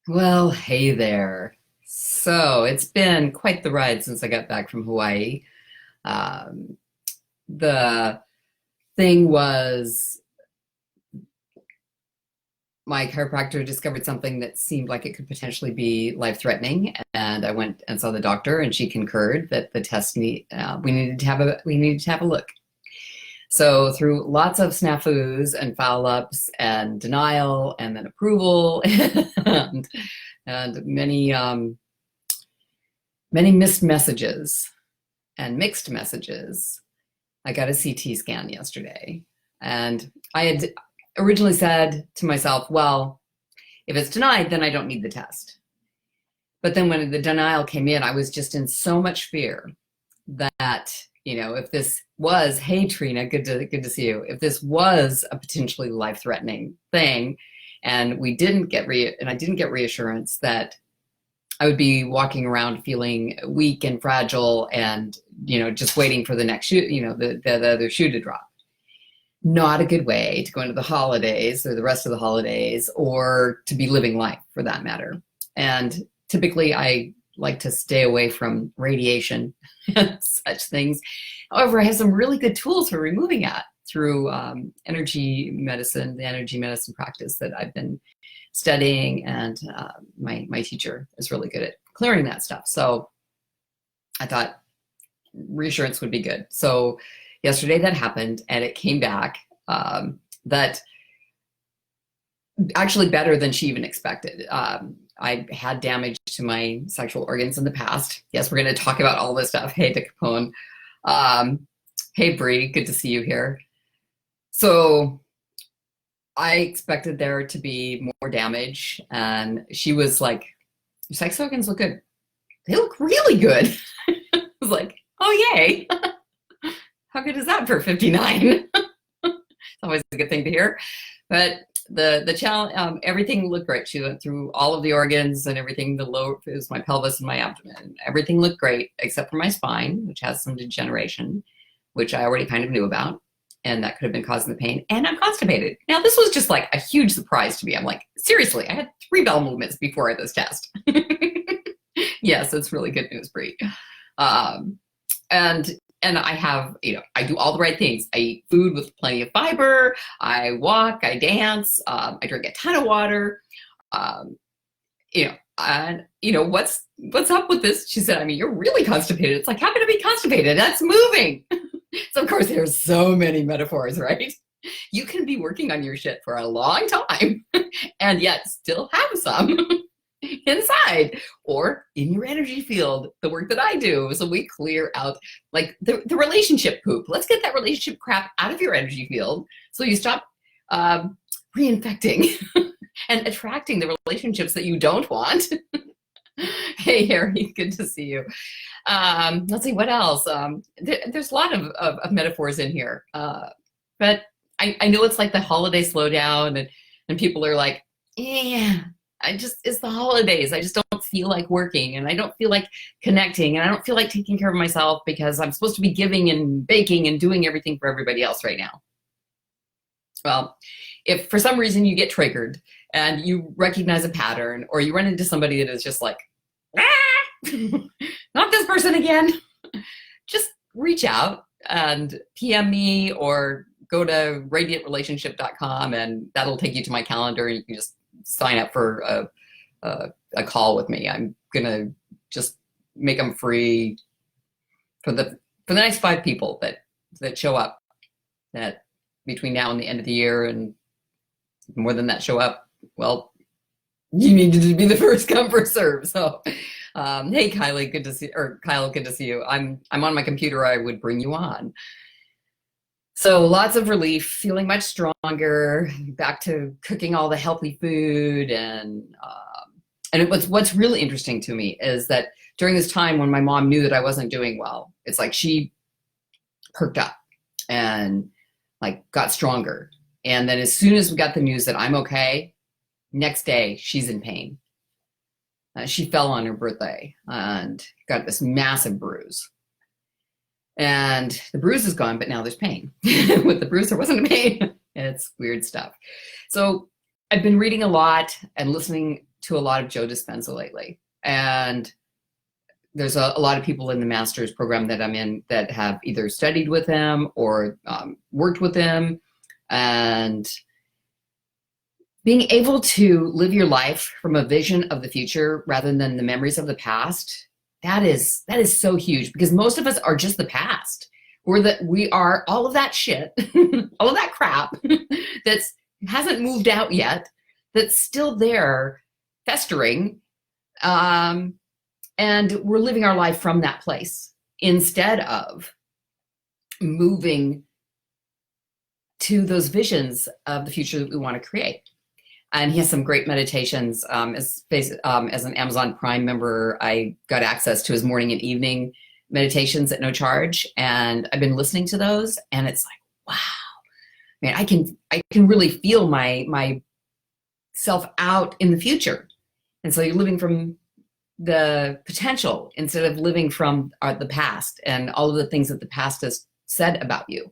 Well, hey there. So it's been quite the ride since I got back from Hawaii. Um, the thing was, my chiropractor discovered something that seemed like it could potentially be life-threatening, and I went and saw the doctor, and she concurred that the test we needed to have a look. So through lots of snafus and foul-ups and denial and then approval and many missed messages and mixed messages. I got a CT scan yesterday, and I had originally said to myself, well, if it's denied, then I don't need the test. But then when the denial came in, I was just in so much fear that, if this was, hey Trina, good to see you. If this was a potentially life-threatening thing, and I didn't get reassurance that I would be walking around feeling weak and fragile and, just waiting for the next shoe, the other shoe to drop. Not a good way to go into the holidays or the rest of the holidays, or to be living life for that matter. And typically I like to stay away from radiation and such things. However, I have some really good tools for removing that through energy medicine, the energy medicine practice that I've been studying, and my teacher is really good at clearing that stuff. So I thought reassurance would be good. So yesterday that happened, and it came back that actually better than she even expected. I had damage to my sexual organs in the past. Yes, we're going to talk about all this stuff. Hey, De Capone. Hey, Bree, good to see you here. So I expected there to be more damage, and she was like, your sex organs look good. They look really good. I was like, oh, yay. How good is that for 59? It's always a good thing to hear. But the challenge, everything looked great. She went through all of the organs and everything. The lower is my pelvis and my abdomen. Everything looked great except for my spine, which has some degeneration, which I already kind of knew about. And that could have been causing the pain. And I'm constipated. Now, this was just like a huge surprise to me. I'm like, seriously, I had 3 bowel movements before this test. Yes, it's really good news, Brie. And I have, I do all the right things. I eat food with plenty of fiber. I walk, I dance, I drink a ton of water. And what's up with this? She said, you're really constipated. It's like, how can I be constipated? That's moving. So of course there's so many metaphors, right? You can be working on your shit for a long time and yet still have some inside or in your energy field, the work that I do. So we clear out like the relationship poop. Let's get that relationship crap out of your energy field so you stop reinfecting and attracting the relationships that you don't want. Hey, Harry, good to see you. Let's see, what else? There's a lot of metaphors in here. But I know it's like the holiday slowdown, and people are like, yeah, it's the holidays. I just don't feel like working, and I don't feel like connecting, and I don't feel like taking care of myself because I'm supposed to be giving and baking and doing everything for everybody else right now. Well, if for some reason you get triggered and you recognize a pattern, or you run into somebody that is just like, not this person again, just reach out and PM me, or go to radiantrelationship.com, and that'll take you to my calendar, and you can just sign up for a call with me. I'm gonna just make them free for the next 5 people that show up, that between now and the end of the year, and more than that show up, well, you need to be the first come, first serve. So hey, Kylie, good to see, or Kyle, good to see you. I'm on my computer. I would bring you on. So lots of relief, feeling much stronger, back to cooking all the healthy food. And what's really interesting to me is that during this time when my mom knew that I wasn't doing well, it's like she perked up and like got stronger. And then as soon as we got the news that I'm okay, next day she's in pain. She fell on her birthday and got this massive bruise. And the bruise is gone, but now there's pain. With the bruise, there wasn't a pain. It's weird stuff. So I've been reading a lot and listening to a lot of Joe Dispenza lately. And there's a lot of people in the master's program that I'm in that have either studied with him or worked with him. And being able to live your life from a vision of the future rather than the memories of the past, that is so huge, because most of us are just the past. We are all of that shit, all of that crap that's hasn't moved out yet, that's still there festering. And we're living our life from that place instead of moving to those visions of the future that we want to create. And he has some great meditations. As an Amazon Prime member, I got access to his morning and evening meditations at no charge. And I've been listening to those, and it's like, wow, man, I can really feel my self out in the future. And so you're living from the potential instead of living from the past and all of the things that the past has said about you.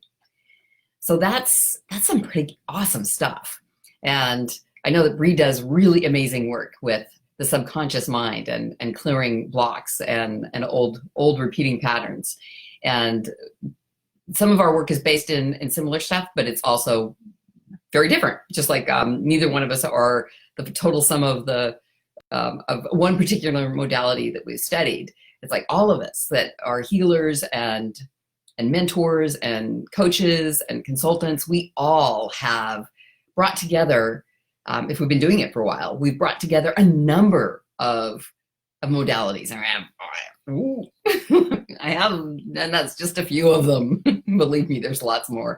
So that's some pretty awesome stuff. And I know that Bree does really amazing work with the subconscious mind and clearing blocks and old repeating patterns. And some of our work is based in similar stuff, but it's also very different. Just like neither one of us are the total sum of one particular modality that we've studied. It's like all of us that are healers and mentors and coaches and consultants, we all have brought together, if we've been doing it for a while, we've brought together a number of modalities. I have, and that's just a few of them. Believe me, there's lots more.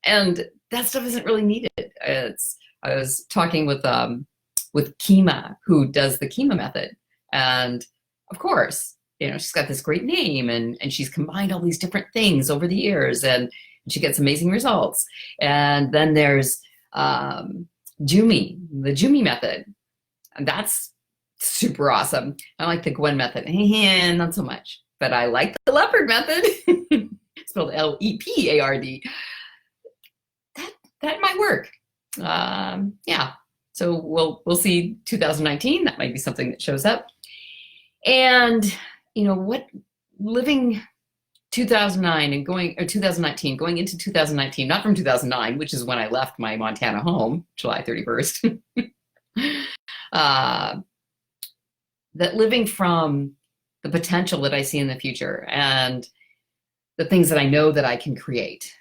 And that stuff isn't really needed. I was talking with Kima, who does the Kima method. And of course, she's got this great name, and she's combined all these different things over the years, and she gets amazing results. And then there's the Jumi method. And that's super awesome. I like the Gwen method. Not so much, but I like the Lepard method. Spelled Lepard. That might work. Yeah. So we'll see 2019. That might be something that shows up. And living 2009 and 2019, going into 2019, not from 2009, which is when I left my Montana home, July 31st. That living from the potential that I see in the future and the things that I know that I can create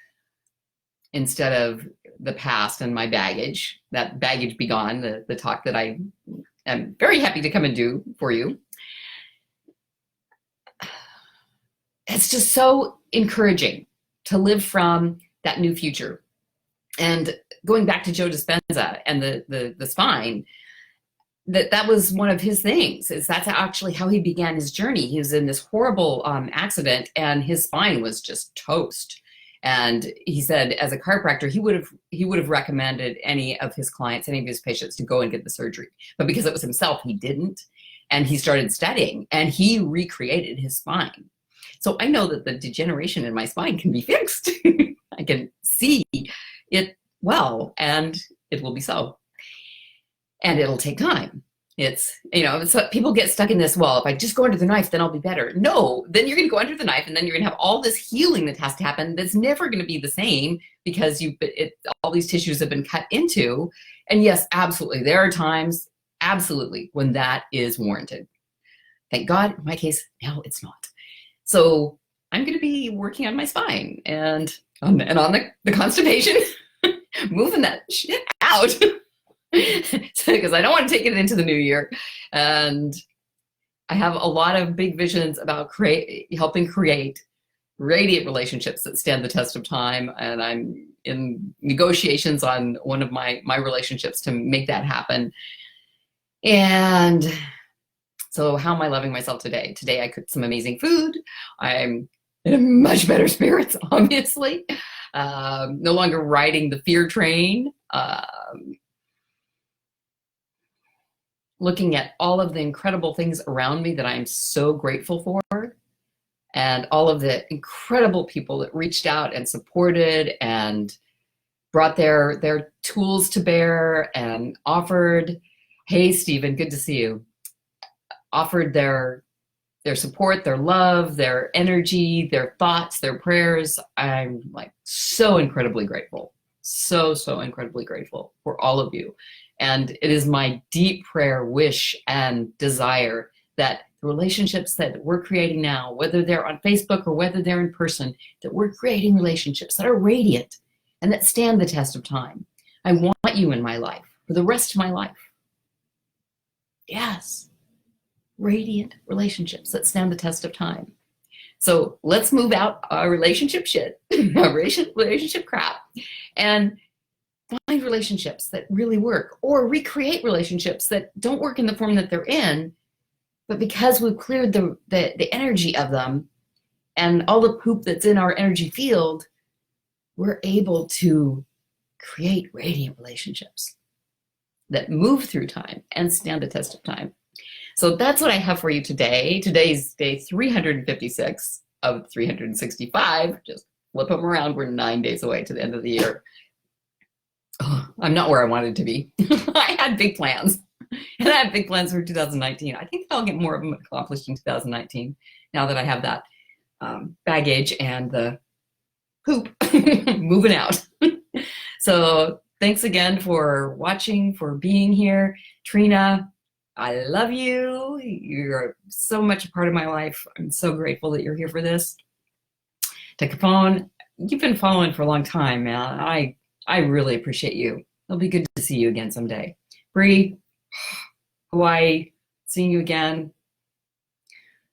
instead of the past and my baggage, that baggage be gone, the talk that I am very happy to come and do for you. It's just so encouraging to live from that new future. And going back to Joe Dispenza and the spine, that was one of his things. That's actually how he began his journey. He was in this horrible accident, and his spine was just toast. And he said, as a chiropractor, he would have recommended any of his clients, any of his patients, to go and get the surgery. But because it was himself, he didn't. And he started studying, and he recreated his spine. So I know that the degeneration in my spine can be fixed. I can see it well, and it will be so. And it'll take time. It's, so people get stuck in this, well, if I just go under the knife, then I'll be better. No, then you're going to go under the knife, and then you're going to have all this healing that has to happen that's never going to be the same because all these tissues have been cut into. And yes, absolutely, there are times, absolutely, when that is warranted. Thank God, in my case, now it's not. So I'm going to be working on my spine and on the constipation, moving that shit out. Because I don't want to take it into the new year. And I have a lot of big visions about helping create radiant relationships that stand the test of time. And I'm in negotiations on one of my relationships to make that happen. And so how am I loving myself today? Today I cooked some amazing food. I'm in much better spirits, obviously. No longer riding the fear train. Looking at all of the incredible things around me that I'm so grateful for, and all of the incredible people that reached out and supported and brought their tools to bear and offered Hey, Stephen, good to see you. Offered their support, their love, their energy, their thoughts, their prayers. I'm like so incredibly grateful. So incredibly grateful for all of you. And it is my deep prayer, wish, and desire that the relationships that we're creating now, whether they're on Facebook or whether they're in person, that we're creating relationships that are radiant and that stand the test of time. I want you in my life for the rest of my life. Yes, radiant relationships that stand the test of time. So let's move out our relationship shit, relationship crap, and find relationships that really work, or recreate relationships that don't work in the form that they're in, but because we've cleared the energy of them and all the poop that's in our energy field, we're able to create radiant relationships that move through time and stand the test of time. So that's what I have for you today. Today's day 356 of 365. Just flip them around. We're 9 days away to the end of the year. Oh, I'm not where I wanted to be. I had big plans. And I have big plans for 2019. I think I'll get more of them accomplished in 2019 now that I have that baggage and the poop moving out. So thanks again for watching, for being here. Trina, I love you. You're so much a part of my life. I'm so grateful that you're here for this. Capone, you've been following for a long time, man. I really appreciate you. It'll be good to see you again someday. Bree, Hawaii, seeing you again.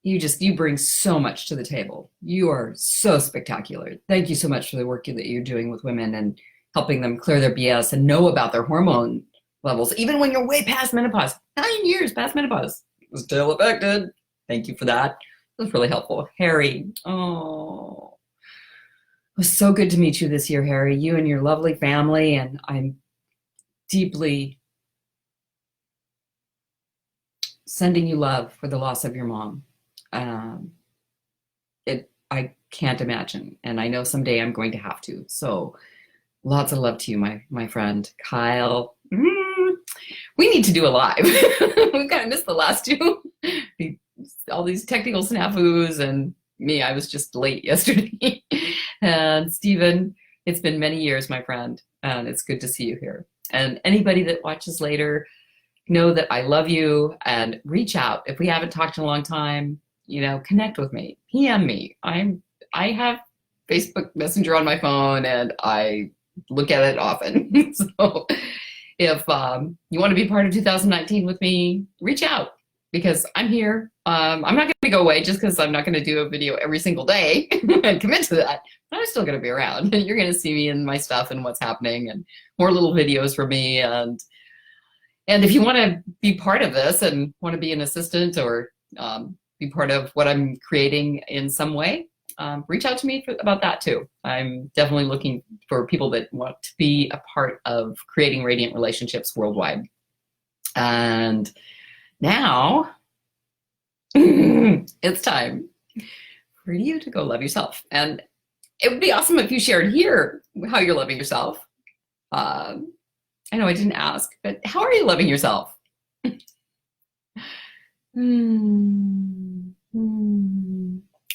You bring so much to the table. You are so spectacular. Thank you so much for the work that you're doing with women and helping them clear their BS and know about their hormone levels, even when you're way past menopause. 9 years past menopause. Still affected. Thank you for that. It was really helpful. Harry, oh, it was so good to meet you this year, Harry. You and your lovely family, and I'm deeply sending you love for the loss of your mom. I can't imagine, and I know someday I'm going to have to. So lots of love to you, my friend. Kyle, we need to do a live. We kind of missed the last two. All these technical snafus, and me, I was just late yesterday. And Stephen, it's been many years, my friend, and it's good to see you here. And anybody that watches later, know that I love you, and reach out. If we haven't talked in a long time, connect with me, PM me. I have Facebook Messenger on my phone, and I look at it often. So if you want to be part of 2019 with me, reach out, because I'm here. I'm not going to go away just because I'm not going to do a video every single day and commit to that. But I'm still going to be around, and you're going to see me and my stuff and what's happening, and more little videos from me. And if you want to be part of this and want to be an assistant or be part of what I'm creating in some way, reach out to me about that too. I'm definitely looking for people that want to be a part of creating radiant relationships worldwide. And now it's time for you to go love yourself. And it would be awesome if you shared here how you're loving yourself. I know I didn't ask, but how are you loving yourself?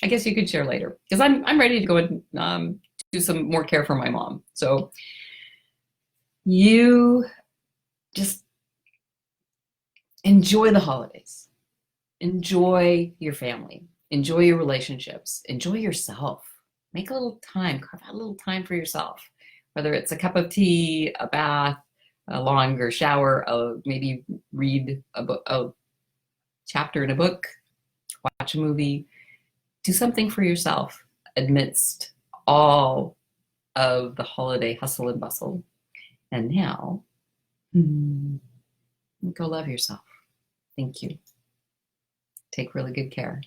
I guess you could share later, because I'm ready to go and do some more care for my mom. So you just enjoy the holidays, enjoy your family, enjoy your relationships, enjoy yourself. Make a little time, carve out a little time for yourself, whether it's a cup of tea, a bath, a longer shower, maybe read a chapter in a book, watch a movie, do something for yourself amidst all of the holiday hustle and bustle. And now, go love yourself. Thank you. Take really good care.